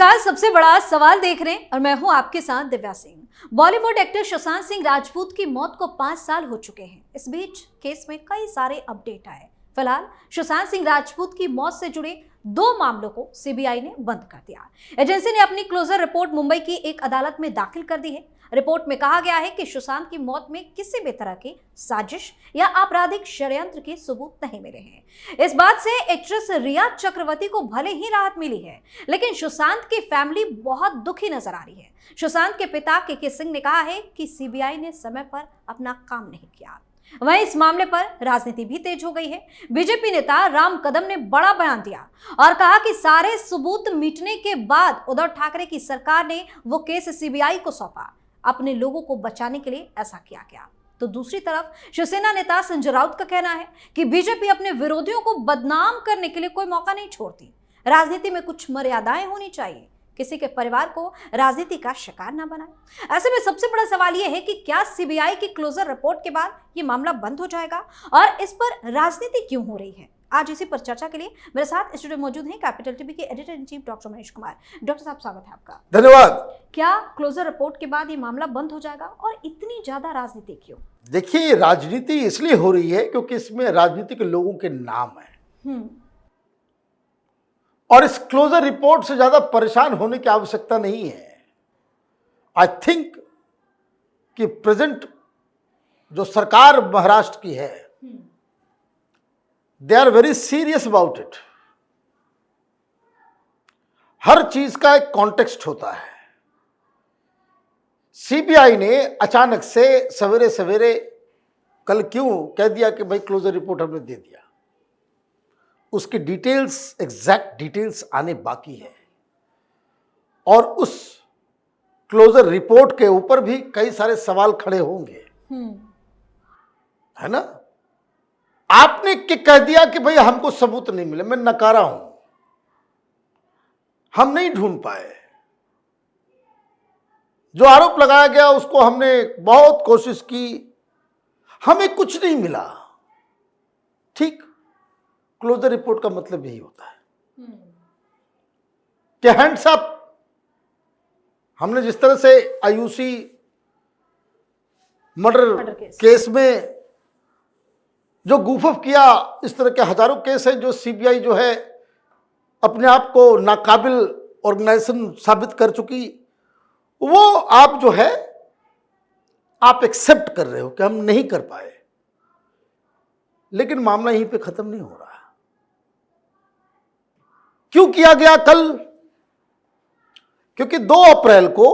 नमस्कार, सबसे बड़ा सवाल देख रहे हैं और मैं हूं आपके साथ दिव्या सिंह। बॉलीवुड एक्टर सुशांत सिंह राजपूत की मौत को 5 साल हो चुके हैं। इस बीच केस में कई सारे अपडेट आए। फिलहाल सुशांत सिंह राजपूत की मौत से जुड़े 2 मामलों को सीबीआई ने बंद कर दिया। एजेंसी ने अपनी क्लोजर रिपोर्ट मुंबई की एक अदालत में दाखिल कर दी है। रिपोर्ट में कहा गया है कि सुशांत की मौत में किसी भी तरह की साजिश या आपराधिक षड्यंत्र के सबूत नहीं मिले हैं। इस बात से एक्ट्रेस रिया चक्रवर्ती को भले ही राहत मिली है, लेकिन सुशांत की फैमिली बहुत दुखी नजर आ रही है। सुशांत के पिता के सिंह ने कहा है कि सीबीआई ने समय पर अपना काम नहीं किया। वहीं इस मामले पर राजनीति भी तेज हो गई है। बीजेपी नेता राम कदम ने बड़ा बयान दिया और कहा कि सारे सबूत मिटने के बाद उद्धव ठाकरे की सरकार ने वो केस सीबीआई को सौंपा। अपने लोगों को बचाने के लिए ऐसा किया गया। तो दूसरी तरफ शिवसेना नेता संजय राउत का कहना है कि बीजेपी अपने विरोधियों को बदनाम करने के लिए कोई मौका नहीं छोड़ती। राजनीति में कुछ मर्यादाएं होनी चाहिए, किसी के परिवार को राजनीति का शिकार न बनाए। ऐसे में सबसे बड़ा सवाल यह है कि क्या सीबीआई की क्लोजर रिपोर्ट के बाद यह मामला बंद हो जाएगा और इस पर राजनीति क्यों हो रही है। आज इसी पर चर्चा के लिए मेरे साथ स्टूडियो मौजूद हैं कैपिटल टीवी के editor in chief doctor Manish Kumar. Doctor साहब, स्वागत है आपका। धन्यवाद। क्या क्लोजर रिपोर्ट के बाद ये मामला बंद हो जाएगा और इतनी ज्यादा राजनीति क्यों? देखिए, राजनीति इसलिए हो रही है क्योंकि इसमें राजनीतिक लोगों के नाम है और इस क्लोजर रिपोर्ट से ज्यादा परेशान होने की आवश्यकता नहीं है। आई थिंक कि प्रेजेंट जो सरकार महाराष्ट्र की है, they are very serious about it. हर चीज का एक कॉन्टेक्स्ट होता है। सीबीआई ने अचानक से सवेरे सवेरे कल क्यों कह दिया कि भाई क्लोजर रिपोर्ट हमने दे दिया, उसकी डिटेल्स, एग्जैक्ट डिटेल्स आने बाकी है और उस क्लोजर रिपोर्ट के ऊपर भी कई सारे सवाल खड़े होंगे, है ना। आपने कह दिया कि भाई हमको सबूत नहीं मिले, मैं नकारा हूं, हम नहीं ढूंढ पाए, जो आरोप लगाया गया उसको हमने बहुत कोशिश की, हमें कुछ नहीं मिला। ठीक, क्लोजर रिपोर्ट का मतलब यही होता है कि हैंड्स अप। हमने जिस तरह से आयुषी मर्डर केस में जो गूफअप किया, इस तरह के हजारों केस हैं जो सीबीआई जो है अपने आप को नाकाबिल ऑर्गेनाइजेशन साबित कर चुकी, वो आप जो है आप एक्सेप्ट कर रहे हो कि हम नहीं कर पाए, लेकिन मामला यहीं पे खत्म नहीं हो रहा। क्यों किया गया कल? क्योंकि 2 अप्रैल को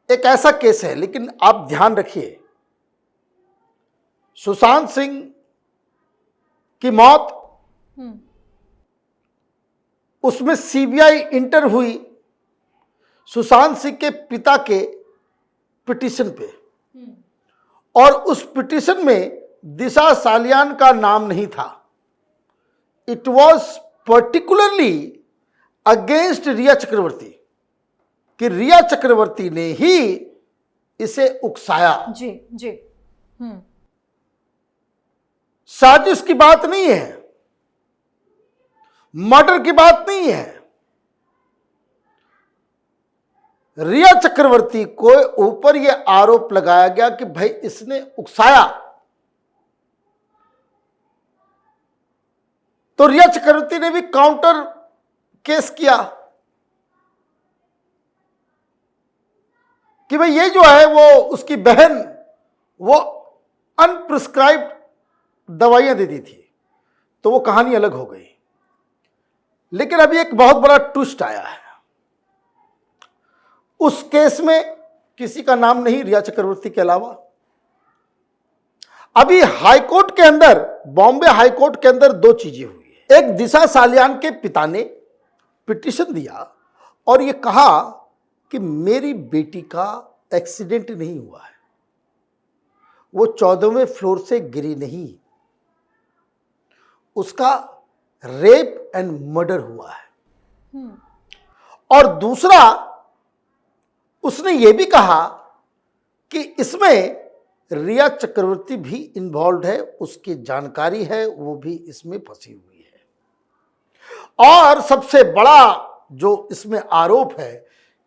एक ऐसा केस है, लेकिन आप ध्यान रखिए, सुशांत सिंह की मौत, उसमें सीबीआई इंटर हुई सुशांत सिंह के पिता के पिटीशन पे और उस पिटीशन में दिशा सालियान का नाम नहीं था। इट वॉज पर्टिकुलरली अगेंस्ट रिया चक्रवर्ती, कि रिया चक्रवर्ती ने ही इसे उकसाया। जी जी। साजिश की बात नहीं है, मर्डर की बात नहीं है। रिया चक्रवर्ती को ऊपर यह आरोप लगाया गया कि भाई इसने उकसाया। तो रिया चक्रवर्ती ने भी काउंटर केस किया कि भाई ये जो है वो उसकी बहन वो अनप्रिस्क्राइब्ड दवाइयां दे दी थी, तो वो कहानी अलग हो गई। लेकिन अभी एक बहुत बड़ा ट्विस्ट आया है। उस केस में किसी का नाम नहीं रिया चक्रवर्ती के अलावा। अभी हाईकोर्ट के अंदर, बॉम्बे हाईकोर्ट के अंदर 2 चीजें हुई है। एक, दिशा सालियान के पिता ने पिटीशन दिया और ये कहा कि मेरी बेटी का एक्सीडेंट नहीं हुआ है, वो 14वें फ्लोर से गिरी नहीं, उसका रेप एंड मर्डर हुआ है। और दूसरा, उसने ये भी कहा कि इसमें रिया चक्रवर्ती भी इन्वॉल्व है, उसकी जानकारी है, वो भी इसमें फंसी हुई है। और सबसे बड़ा जो इसमें आरोप है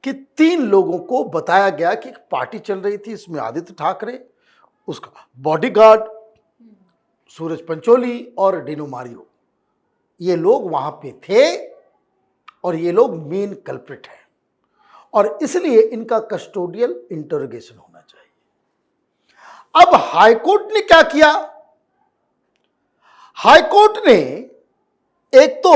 कि 3 लोगों को बताया गया कि एक पार्टी चल रही थी, इसमें आदित्य ठाकरे, उसका बॉडीगार्ड सूरज पंचोली और डिनो मारियो, ये लोग वहां पे थे और ये लोग मेन कल्प्रिट हैं और इसलिए इनका कस्टोडियल इंटरोगेशन होना चाहिए। अब हाईकोर्ट ने क्या किया? हाईकोर्ट ने एक तो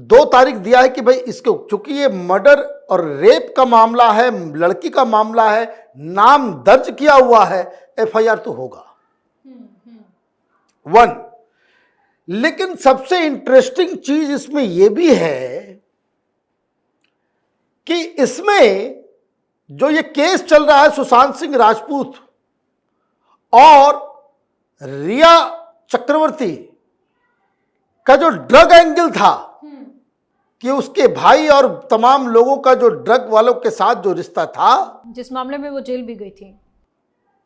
2 तारीख दिया है कि भाई इसको, चूंकि ये मर्डर और रेप का मामला है, लड़की का मामला है, नाम दर्ज किया हुआ है, एफआईआर तो होगा 1। लेकिन सबसे इंटरेस्टिंग चीज इसमें यह भी है कि इसमें जो ये केस चल रहा है सुशांत सिंह राजपूत और रिया चक्रवर्ती का, जो ड्रग एंगल था कि उसके भाई और तमाम लोगों का जो ड्रग वालों के साथ जो रिश्ता था, जिस मामले में वो जेल भी गई थी,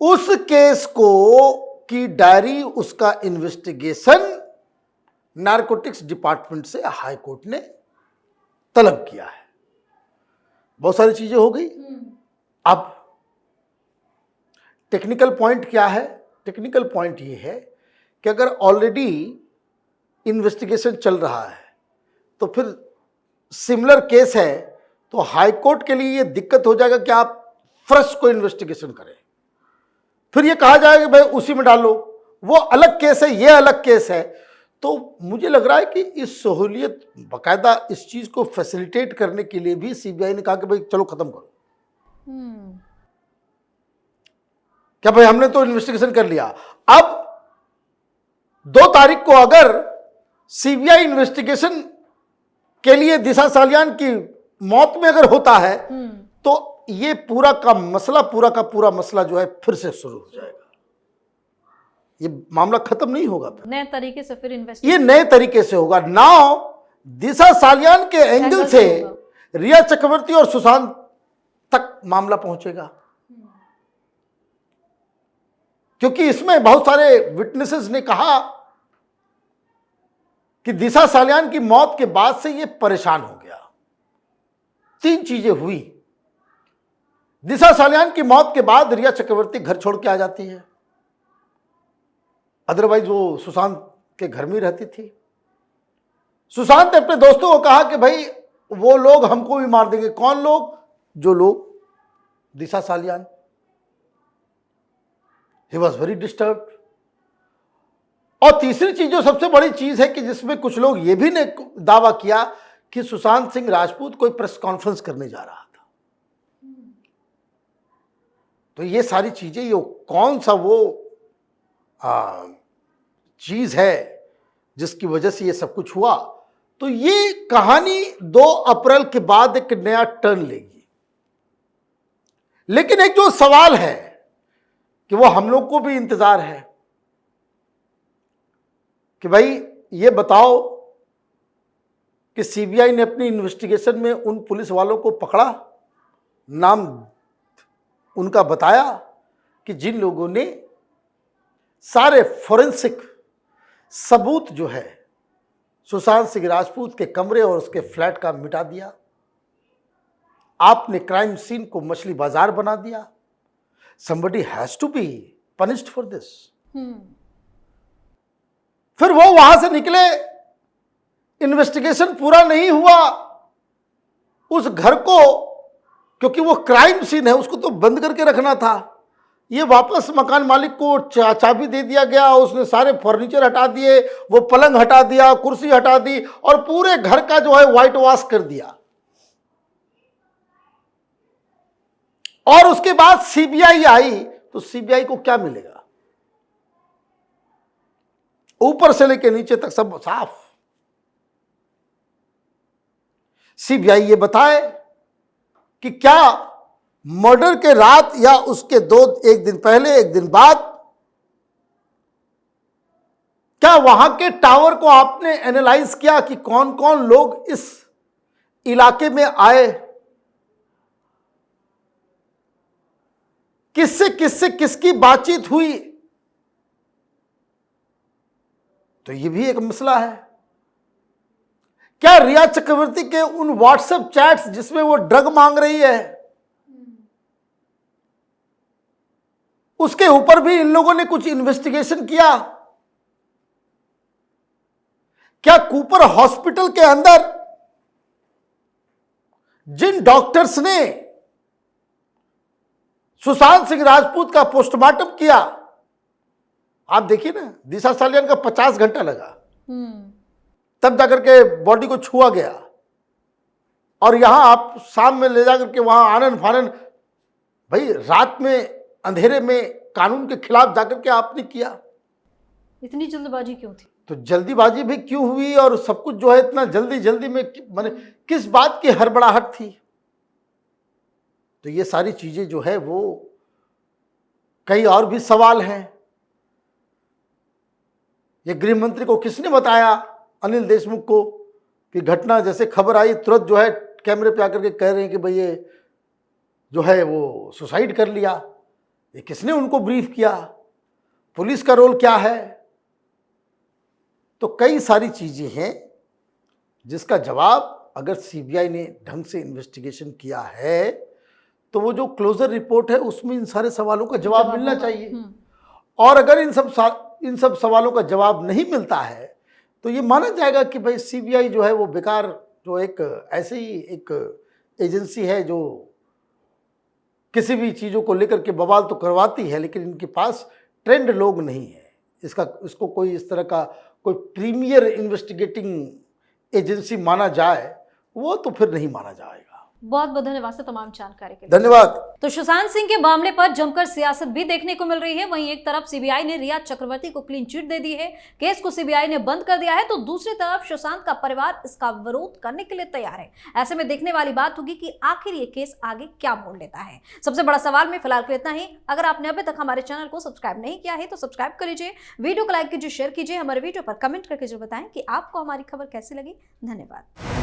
उस केस को की डायरी, उसका इन्वेस्टिगेशन नारकोटिक्स डिपार्टमेंट से हाई कोर्ट ने तलब किया है। बहुत सारी चीजें हो गई। अब टेक्निकल पॉइंट क्या है? टेक्निकल पॉइंट ये है कि अगर ऑलरेडी इन्वेस्टिगेशन चल रहा है तो फिर सिमिलर केस है तो हाई कोर्ट के लिए ये दिक्कत हो जाएगा कि आप फ्रेश को इन्वेस्टिगेशन करें। फिर ये कहा जाएगा भाई उसी में डालो, वो अलग केस है, ये अलग केस है। तो मुझे लग रहा है कि इस सहूलियत, बाकायदा इस चीज को फैसिलिटेट करने के लिए भी सीबीआई ने कहा कि भाई चलो खत्म करो। क्या भाई हमने तो इन्वेस्टिगेशन कर लिया। अब 2 तारीख को अगर सीबीआई इन्वेस्टिगेशन के लिए दिशा सालियान की मौत में अगर होता है तो ये पूरा का पूरा मसला जो है फिर से शुरू हो जाएगा। ये मामला खत्म नहीं होगा, नए तरीके से फिर ये नए तरीके से होगा। नाउ दिशा सालियान के एंगल से रिया चक्रवर्ती और सुशांत तक मामला पहुंचेगा, क्योंकि इसमें बहुत सारे विटनेसेस ने कहा कि दिशा सालियान की मौत के बाद से ये परेशान हो गया। 3 चीजें हुई। दिशा सालियान की मौत के बाद रिया चक्रवर्ती घर छोड़ के आ जाती है, अदरवाइज वो सुशांत के घर में रहती थी। सुशांत ने अपने दोस्तों को कहा कि भाई वो लोग हमको भी मार देंगे। कौन लोग? जो लोग, Disha Salian. He was very disturbed. और तीसरी चीज, जो सबसे बड़ी चीज है कि जिसमें कुछ लोग ये भी ने दावा किया कि सुशांत सिंह राजपूत कोई प्रेस कॉन्फ्रेंस करने जा रहा था। तो ये सारी चीजें, ये कौन सा वो चीज है जिसकी वजह से ये सब कुछ हुआ। तो ये कहानी 2 अप्रैल के बाद एक नया टर्न लेगी। लेकिन एक जो सवाल है कि वो हम लोग को भी इंतजार है कि भाई ये बताओ कि सीबीआई ने अपनी इन्वेस्टिगेशन में उन पुलिस वालों को पकड़ा, नाम उनका बताया कि जिन लोगों ने सारे फोरेंसिक सबूत जो है सुशांत सिंह राजपूत के कमरे और उसके फ्लैट का मिटा दिया। आपने क्राइम सीन को मछली बाजार बना दिया। somebody has to be punished for this। फिर वो वहां से निकले, इन्वेस्टिगेशन पूरा नहीं हुआ, उस घर को, क्योंकि वो क्राइम सीन है, उसको तो बंद करके रखना था। ये वापस मकान मालिक को चाबी दे दिया गया, उसने सारे फर्नीचर हटा दिए, वो पलंग हटा दिया, कुर्सी हटा दी और पूरे घर का जो है व्हाइट वॉश कर दिया। और उसके बाद सीबीआई आई तो सीबीआई को क्या मिलेगा? ऊपर से लेकर नीचे तक सब साफ। सीबीआई ये बताए कि क्या मर्डर के रात या उसके एक दिन पहले, एक दिन बाद, क्या वहां के टावर को आपने एनालाइज किया कि कौन कौन लोग इस इलाके में आए, किससे किसकी बातचीत हुई? तो ये भी एक मसला है। क्या रिया चक्रवर्ती के उन व्हाट्सएप चैट्स जिसमें वो ड्रग मांग रही है, उसके ऊपर भी इन लोगों ने कुछ इन्वेस्टिगेशन किया? क्या कूपर हॉस्पिटल के अंदर जिन डॉक्टर्स ने सुशांत सिंह राजपूत का पोस्टमार्टम किया, आप देखिए ना, दिशा सालियान का 50 घंटा लगा तब जाकर के बॉडी को छुआ गया, और यहां आप शाम में ले जाकर के वहां आनन फानन, भाई रात में अंधेरे में कानून के खिलाफ जाकर के आपने किया। इतनी जल्दबाजी क्यों थी? तो जल्दीबाजी भी क्यों हुई, और सब कुछ जो है इतना जल्दी जल्दी में माने किस बात की हड़बड़ाहट थी? तो ये सारी चीजें जो है वो, कई और भी सवाल हैं। ये गृह मंत्री को किसने बताया, अनिल देशमुख को, कि घटना जैसे खबर आई तुरंत जो है कैमरे पे आकर के कह रहे हैं कि भाई ये जो है वो सुसाइड कर लिया? ये किसने उनको ब्रीफ किया? पुलिस का रोल क्या है? तो कई सारी चीजें हैं जिसका जवाब अगर सीबीआई ने ढंग से इन्वेस्टिगेशन किया है तो वो जो क्लोजर रिपोर्ट है उसमें इन सारे सवालों का जवाब मिलना चाहिए। और अगर इन सब सवालों का जवाब नहीं मिलता है तो ये माना जाएगा कि भाई सीबीआई जो है वो बेकार, जो एक ऐसे ही एक एजेंसी है जो किसी भी चीज़ों को लेकर के बवाल तो करवाती है, लेकिन इनके पास ट्रेंड लोग नहीं है। इसको कोई इस तरह का कोई प्रीमियर इन्वेस्टिगेटिंग एजेंसी माना जाए, वो तो फिर नहीं माना जाएगा। बहुत बहुत धन्यवाद सर तमाम जानकारी के लिए। धन्यवाद। तो सुशांत सिंह के मामले पर जमकर सियासत भी देखने को मिल रही है। वहीं एक तरफ सीबीआई ने रिया चक्रवर्ती को क्लीन चिट दे दी है, केस को सीबीआई ने बंद कर दिया है, तो दूसरी तरफ सुशांत का परिवार इसका विरोध करने के लिए तैयार है। ऐसे में देखने वाली बात होगी कि आखिर ये केस आगे क्या मोड़ लेता है। सबसे बड़ा सवाल में फिलहाल के इतना ही। अगर आपने अभी तक हमारे चैनल को सब्सक्राइब नहीं किया है तो सब्सक्राइब कर लीजिए, वीडियो को लाइक कीजिए, शेयर कीजिए, हमारे वीडियो पर कमेंट करके जो बताएं कि आपको हमारी खबर कैसी लगी। धन्यवाद।